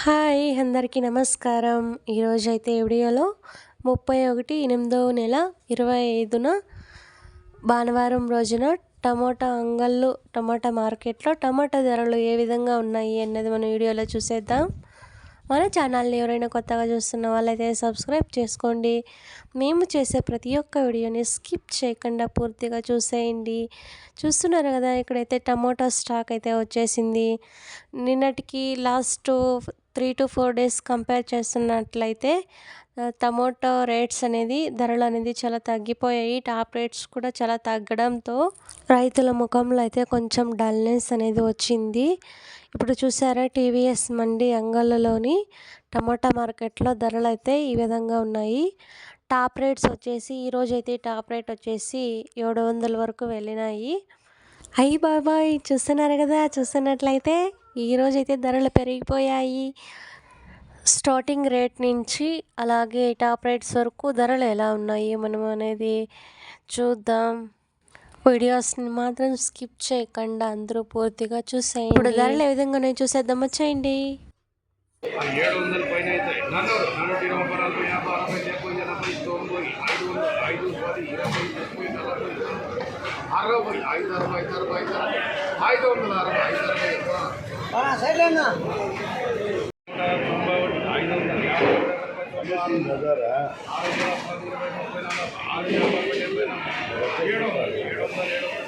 Hi అందరికీ నమస్కారం. ఈరోజైతే వీడియోలో 31/8/25న భానువారం రోజున టమోటా అంగళ్ళు టమోటా మార్కెట్లో టమోటా ధరలు ఏ విధంగా ఉన్నాయి అన్నది మన వీడియోలో చూసేద్దాం. మన ఛానల్ని ఎవరైనా కొత్తగా చూస్తున్న వాళ్ళైతే సబ్స్క్రైబ్ చేసుకోండి. మేము చేసే ప్రతి ఒక్క వీడియోని స్కిప్ చేయకుండా పూర్తిగా చూసేయండి. చూస్తున్నారు కదా, ఇక్కడైతే టమోటా స్టాక్ అయితే వచ్చేసింది. నిన్నటికి లాస్ట్ 3 to 4 డేస్ కంపేర్ చేస్తున్నట్లయితే టమోటో రేట్స్ అనేది ధరలు అనేది చాలా తగ్గిపోయాయి. టాప్ రేట్స్ కూడా చాలా తగ్గడంతో రైతుల ముఖంలో అయితే కొంచెం డల్నెస్ అనేది వచ్చింది. ఇప్పుడు చూసారా, టీవీఎస్ మండి అంగళ్ళలోని టమోటా మార్కెట్లో ధరలు అయితే ఈ విధంగా ఉన్నాయి. టాప్ రేట్స్ వచ్చేసి ఈరోజైతే టాప్ రేట్ వచ్చేసి 700 వరకు వెళ్ళినాయి. అయ్యి బాబాయ్, చూస్తున్నారు కదా, చూస్తున్నట్లయితే ఈరోజైతే ధరలు పెరిగిపోయాయి. స్టార్టింగ్ రేట్ నుంచి అలాగే టాప్ రేట్స్ వరకు ధరలు ఎలా ఉన్నాయి మనం అనేది చూద్దాం. వీడియోస్ని మాత్రం స్కిప్ చేయకుండా అందరూ పూర్తిగా చూసేయండి. ఇప్పుడు ధరలు ఏ విధంగా ఉన్నాయో చూసేద్దాం, వచ్చేయండి. 700 పైన అయితే 420 రూపాయలు 50 60 70 80 90 5 10 20 30 40 60 5 60 5